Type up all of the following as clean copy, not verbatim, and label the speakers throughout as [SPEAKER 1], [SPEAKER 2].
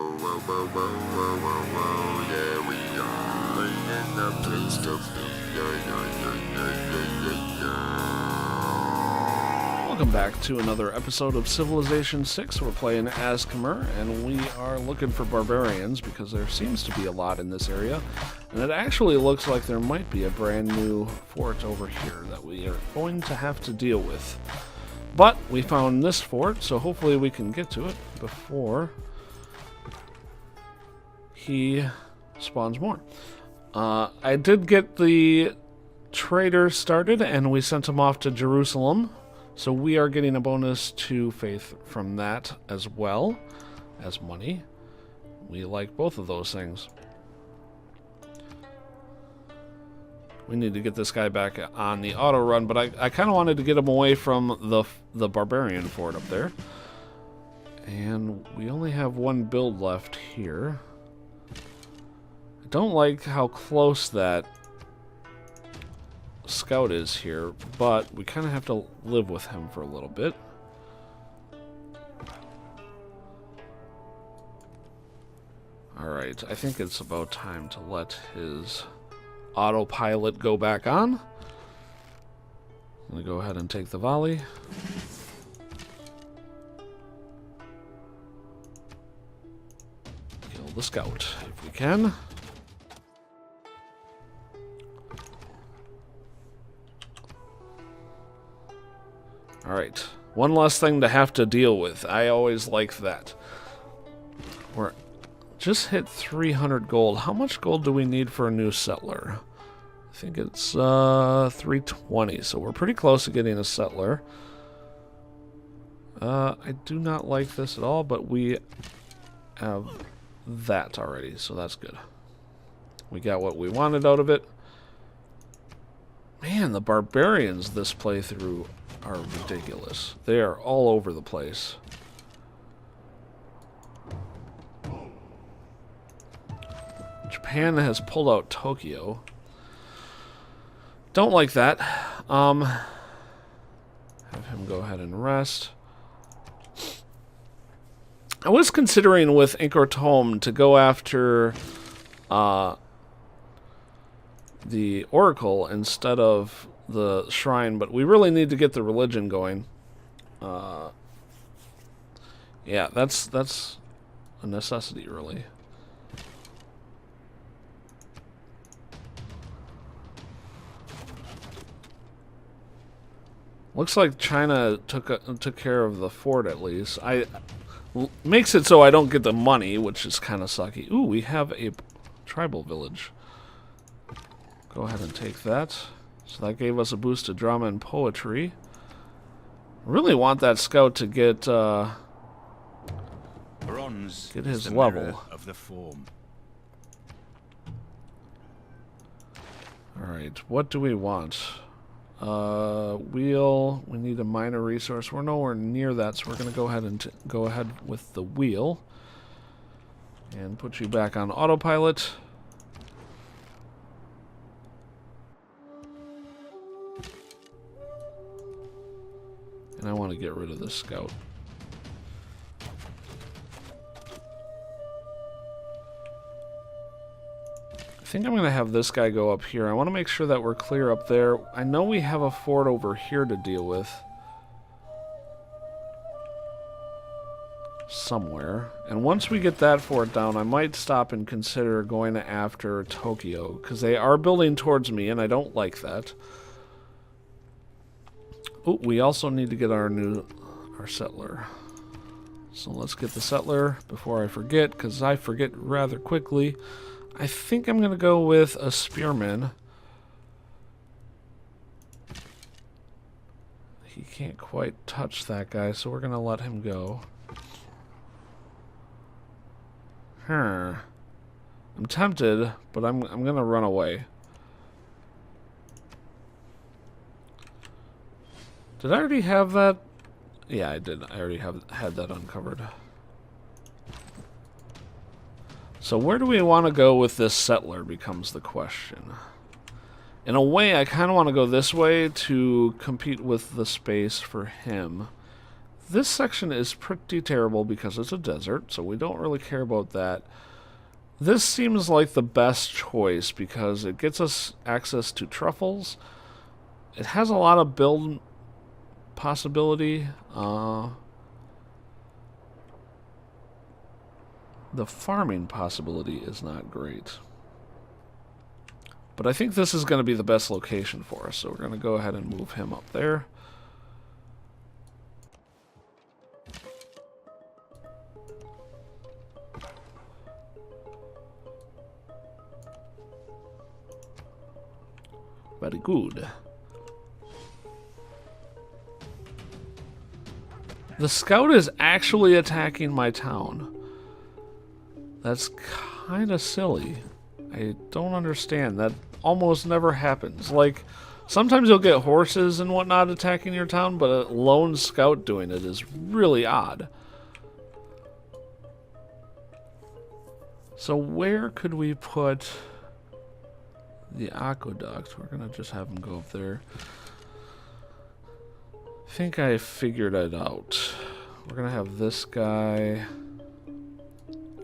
[SPEAKER 1] Yeah, we are in the place to be.
[SPEAKER 2] Welcome back to another episode of Civilization 6. We're playing as Khmer, and we are looking for barbarians because there seems to be a lot in this area. And it actually looks like there might be a brand new fort over here that we are going to have to deal with. But we found this fort, so hopefully we can get to it before he spawns more. I did get the trader started, and we sent him off to Jerusalem. So we are getting a bonus to faith from that as well as money. We like both of those things. We need to get this guy back on the auto run, but I kind of wanted to get him away from the barbarian fort up there. And we only have one build left here. I don't like how close that scout is here, but we kind of have to live with him for a little bit. Alright, I think it's about time to let his autopilot go back on. I'm going to go ahead and take the volley. Kill the scout if we can. Alright, one less thing to have to deal with. I always like that. We're just hit 300 gold. How much gold do we need for a new settler? I think it's 320, so we're pretty close to getting a settler. I do not like this at all, but we have that already, so that's good. We got what we wanted out of it. Man, the barbarians this playthrough are ridiculous. They are all over the place. Japan has pulled out Tokyo. Don't like that. Have him go ahead and rest. I was considering with Inkertome to go after the Oracle instead of the shrine, but we really need to get the religion going. Yeah, that's a necessity, really. Looks like China took care of the fort at least. Makes it so I don't get the money, which is kind of sucky. Ooh, we have a tribal village. Go ahead and take that. So that gave us a boost to drama and poetry. I really want that scout to get
[SPEAKER 3] Bronze
[SPEAKER 2] get his
[SPEAKER 3] is the
[SPEAKER 2] level.
[SPEAKER 3] mirror of the form.
[SPEAKER 2] Alright, what do we want? Wheel. We need a minor resource. We're nowhere near that, so we're going to go ahead and go ahead with the wheel. And put you back on autopilot. And I want to get rid of this scout. I think I'm going to have this guy go up here. I want to make sure that we're clear up there. I know we have a fort over here to deal with. Somewhere. And once we get that fort down, I might stop and consider going after Tokyo, because they are building towards me, and I don't like that. Oh, we also need to get our settler. So let's get the settler before I forget, because I forget rather quickly. I think I'm going to go with a spearman. He can't quite touch that guy, so we're going to let him go. I'm tempted, but I'm going to run away. Did I already have that? Yeah, I did. I already had that uncovered. So where do we want to go with this settler becomes the question. In a way, I kind of want to go this way to compete with the space for him. This section is pretty terrible because it's a desert, so we don't really care about that. This seems like the best choice because it gets us access to truffles. It has a lot of build possibility. The farming possibility is not great. But I think this is going to be the best location for us, so we're going to go ahead and move him up there. Very good. The scout is actually attacking my town. That's kind of silly. I don't understand. That almost never happens. Like, sometimes you'll get horses and whatnot attacking your town, but a lone scout doing it is really odd. So where could we put the aqueduct? We're going to just have him go up there. I think I figured it out. We're going to have this guy.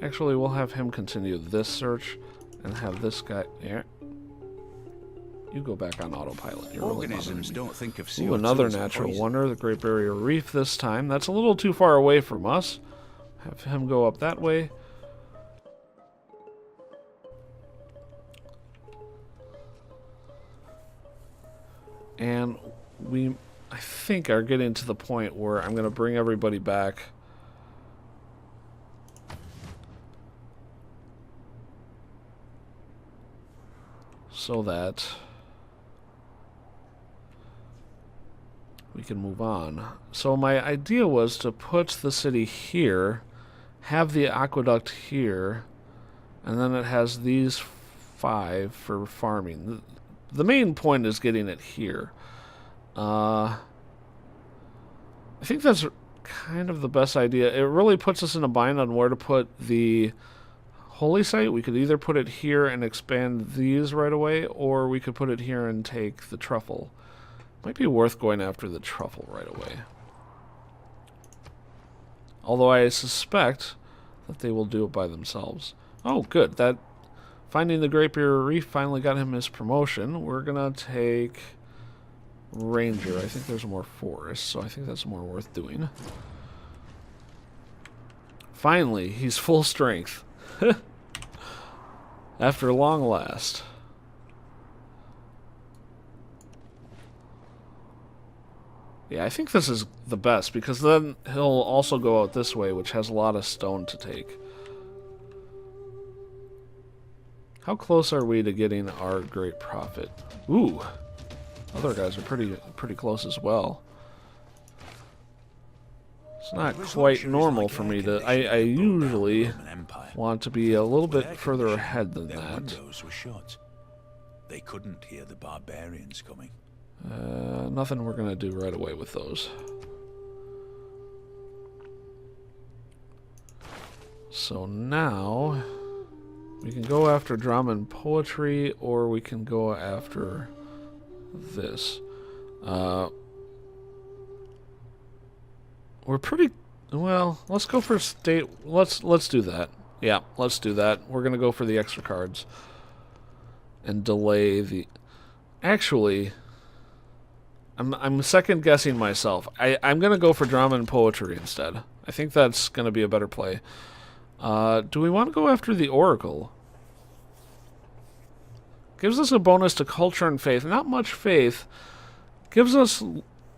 [SPEAKER 2] Actually, we'll have him continue this search and have this guy. Yeah. You go back on autopilot. You're
[SPEAKER 3] Organisms don't think of CO2
[SPEAKER 2] Ooh, another
[SPEAKER 3] as
[SPEAKER 2] natural
[SPEAKER 3] poison.
[SPEAKER 2] wonder, the Great Barrier Reef this time. That's a little too far away from us. Have him go up that way. And we, I think, are getting to the point where I'm going to bring everybody back. So that we can move on. So my idea was to put the city here, have the aqueduct here, and then it has these 5 for farming. The main point is getting it here. I think that's kind of the best idea. It really puts us in a bind on where to put the holy site. We could either put it here and expand these right away, or we could put it here and take the truffle. Might be worth going after the truffle right away. Although I suspect that they will do it by themselves. Oh, good. That finding the Great Barrier Reef finally got him his promotion. We're gonna take Ranger. I think there's more forest, so I think that's more worth doing. Finally, he's full strength. After long last. Yeah, I think this is the best, because then he'll also go out this way, which has a lot of stone to take. How close are we to getting our great profit? Ooh, other guys are pretty close as well. It's not quite normal for me to. I usually want to be a little bit further ahead than
[SPEAKER 3] Their
[SPEAKER 2] that.
[SPEAKER 3] windows were shut. They couldn't hear the barbarians coming.
[SPEAKER 2] Nothing we're gonna do right away with those. So now we can go after drama and poetry, or we can go after this. We're pretty well. Let's go for state. Let's do that. Yeah, let's do that. We're gonna go for the extra cards and delay the. Actually, I'm second guessing myself. I'm gonna go for drama and poetry instead. I think that's gonna be a better play. Do we want to go after the Oracle? Gives us a bonus to culture and faith. Not much faith. Gives us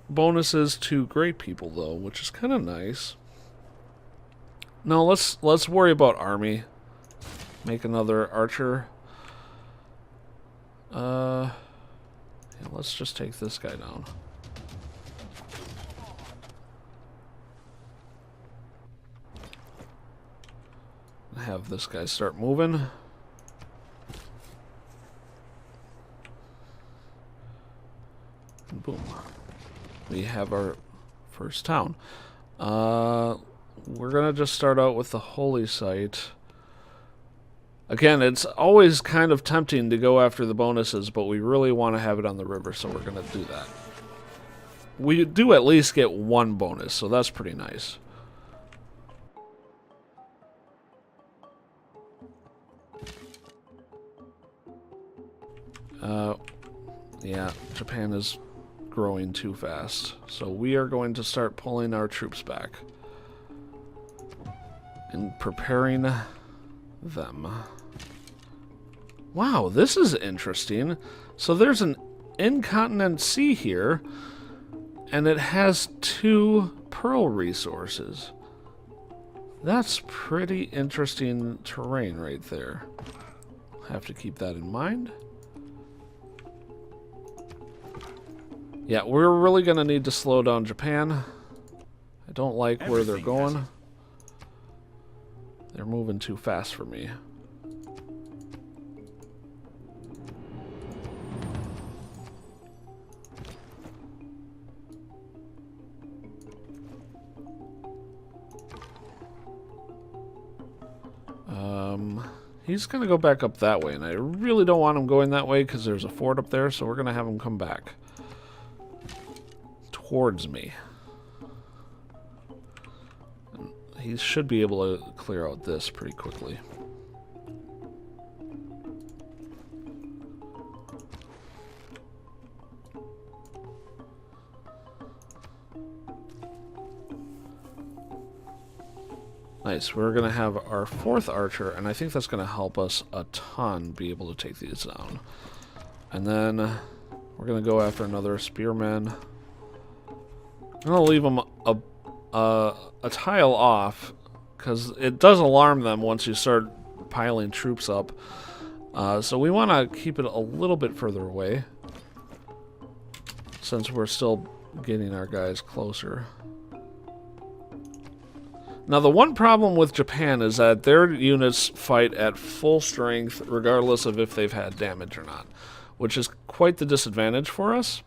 [SPEAKER 2] bonuses to great people though, which is kind of nice. No, let's worry about army. Make another archer. Yeah, let's just take this guy down. Have this guy start moving. And boom. We have our first town. We're gonna just start out with the holy site. Again, it's always kind of tempting to go after the bonuses, but we really want to have it on the river, so we're gonna do that. we do at least get one bonus, so that's pretty nice. Yeah, Japan is growing too fast. So we are going to start pulling our troops back. And preparing them. Wow, this is interesting. So there's an incontinent sea here, and it has 2 pearl resources. That's pretty interesting terrain right there. Have to keep that in mind. Yeah, we're really going to need to slow down Japan. I don't like where they're going. They're moving too fast for me. He's going to go back up that way, and I really don't want him going that way because there's a fort up there, so we're going to have him come back towards me. And he should be able to clear out this pretty quickly. Nice, we're going to have our 4th archer, and I think that's going to help us a ton be able to take these down. And then we're going to go after another spearman. I'm going to leave them a tile off, because it does alarm them once you start piling troops up. So we want to keep it a little bit further away, since we're still getting our guys closer. Now, the one problem with Japan is that their units fight at full strength regardless of if they've had damage or not, which is quite the disadvantage for us.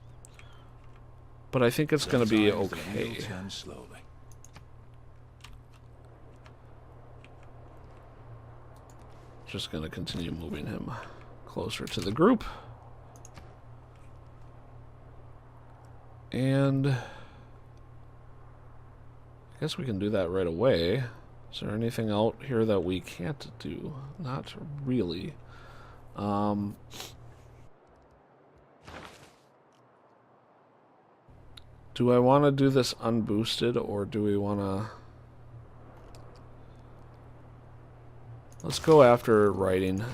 [SPEAKER 2] But I think it's going to be okay. Just going to continue moving him closer to the group. And I guess we can do that right away. Is there anything out here that we can't do? Not really. Do I want to do this unboosted, or do we want to... Let's go after writing.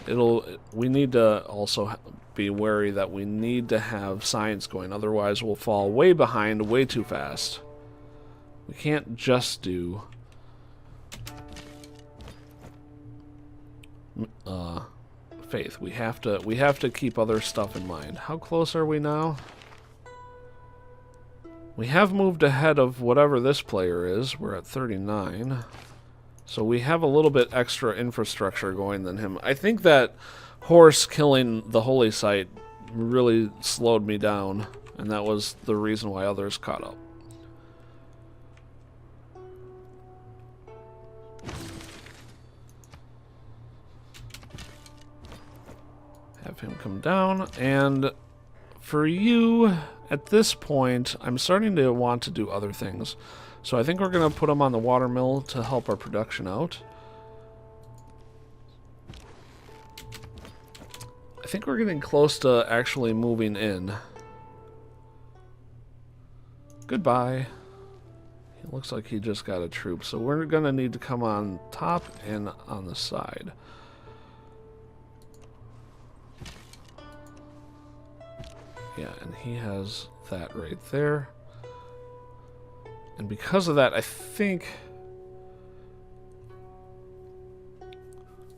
[SPEAKER 2] We need to also be wary that we need to have science going. Otherwise, we'll fall way behind way too fast. We can't just do faith. We have to keep other stuff in mind. How close are we now? We have moved ahead of whatever this player is. We're at 39. So we have a little bit extra infrastructure going than him. I think that horse killing the holy site really slowed me down, and that was the reason why others caught up. Have him come down, and for you, at this point, I'm starting to want to do other things. So I think we're going to put him on the watermill to help our production out. I think we're getting close to actually moving in. Goodbye. It looks like he just got a troop, so we're going to need to come on top and on the side. Yeah, and he has that right there. And because of that, I think...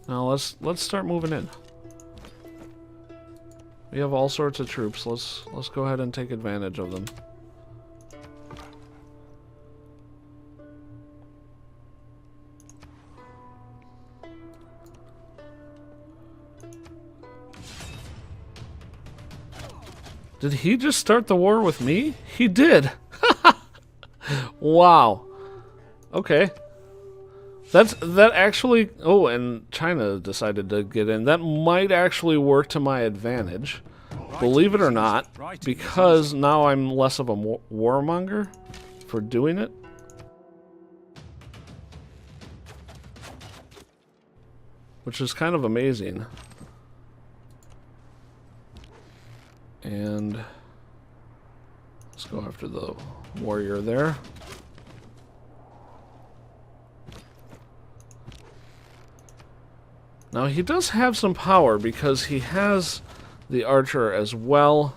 [SPEAKER 2] Now let's start moving in. We have all sorts of troops. Let's go ahead and take advantage of them. Did he just start the war with me? He did. Wow. Okay. That actually... Oh, and China decided to get in. That might actually work to my advantage. believe it or not, because now I'm less of a warmonger for doing it. Which is kind of amazing. And let's go after the warrior there. Now he does have some power because he has the archer as well.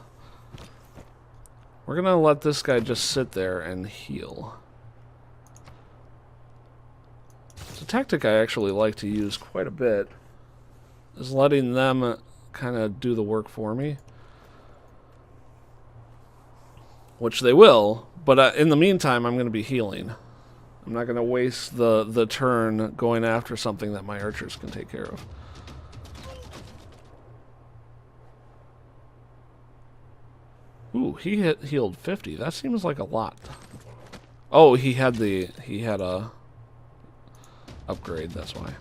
[SPEAKER 2] We're gonna let this guy just sit there and heal. It's a tactic I actually like to use quite a bit, is letting them kind of do the work for me. Which they will, but in the meantime I'm going to be healing. I'm not going to waste the turn going after something that my archers can take care of. Ooh, he healed 50. That seems like a lot. Oh, he had a upgrade, that's why.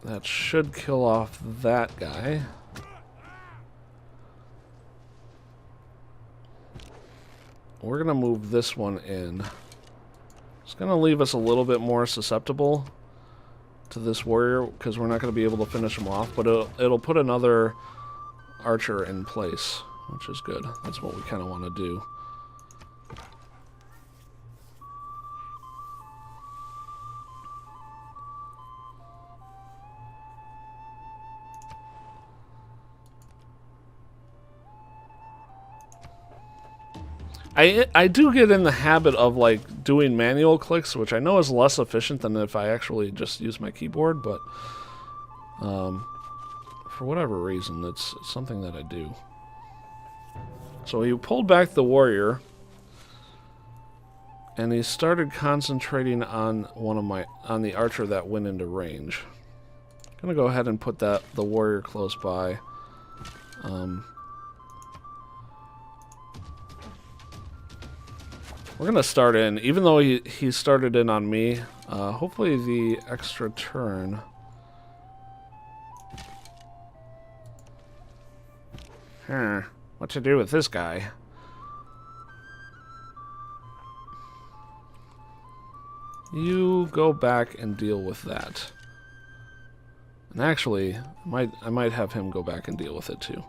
[SPEAKER 2] That should kill off that guy. We're gonna move this one in. It's gonna leave us a little bit more susceptible to this warrior because we're not gonna be able to finish him off, but it'll put another archer in place, which is good. That's what we kind of want to do. I do get in the habit of like doing manual clicks, which I know is less efficient than if I actually just use my keyboard, but for whatever reason, it's something that I do. So he pulled back the warrior, and he started concentrating on on the archer that went into range. I'm gonna go ahead and put the warrior close by. We're gonna start in, even though he started in on me. Hopefully the extra turn. What to do with this guy? You go back and deal with that. And actually, I might have him go back and deal with it too.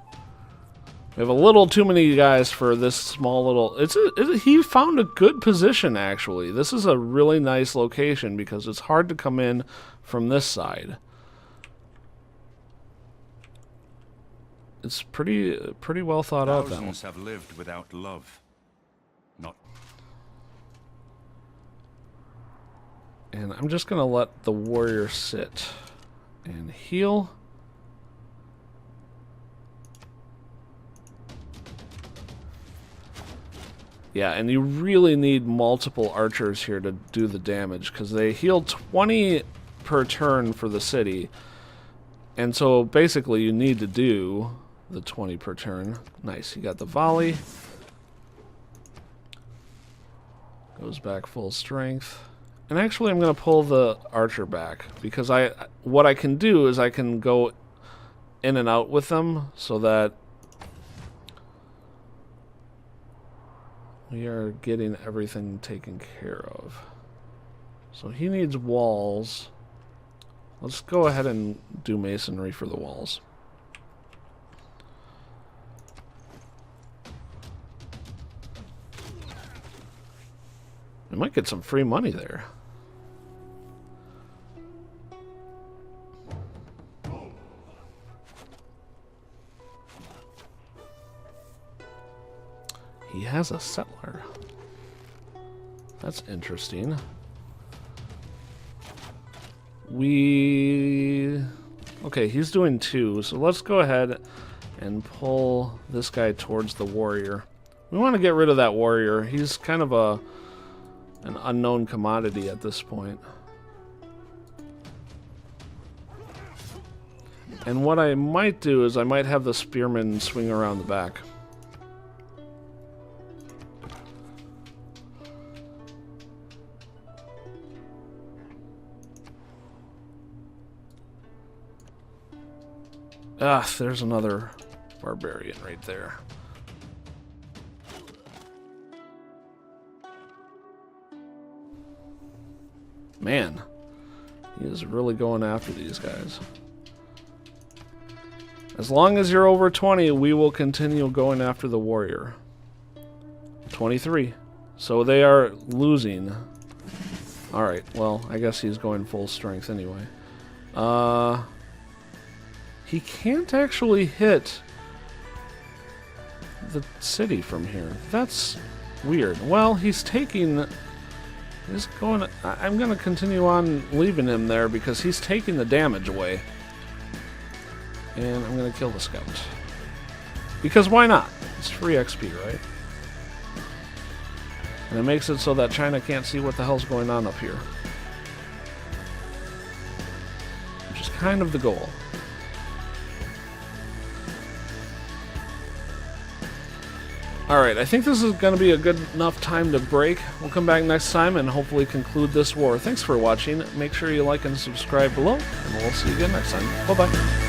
[SPEAKER 2] We have a little too many guys for this small little... He found a good position, actually. This is a really nice location because it's hard to come in from this side. It's pretty well thought out, that one.
[SPEAKER 3] Thousands have lived without love. Not...
[SPEAKER 2] And I'm just going to let the warrior sit and heal. Yeah, and you really need multiple archers here to do the damage, because they heal 20 per turn for the city. And so basically you need to do the 20 per turn. Nice, you got the volley. Goes back full strength. And actually I'm going to pull the archer back, because what I can do is I can go in and out with them so that we are getting everything taken care of. So he needs walls. Let's go ahead and do masonry for the walls. We might get some free money there. He has a settler. That's interesting. Okay, he's doing 2, so let's go ahead and pull this guy towards the warrior. We want to get rid of that warrior. He's kind of an unknown commodity at this point. And what I might do is I might have the spearman swing around the back. Ah, there's another barbarian right there. Man, he is really going after these guys. As long as you're over 20, we will continue going after the warrior. 23. So they are losing. Alright, well, I guess he's going full strength anyway. He can't actually hit the city from here. That's weird. Well, he's taking... He's going... I'm going to continue on leaving him there because he's taking the damage away. And I'm going to kill the scout. Because why not? It's free XP, right? And it makes it so that China can't see what the hell's going on up here. Which is kind of the goal. Alright, I think this is going to be a good enough time to break. We'll come back next time and hopefully conclude this war. Thanks for watching. Make sure you like and subscribe below, and we'll see you again next time. Bye-bye.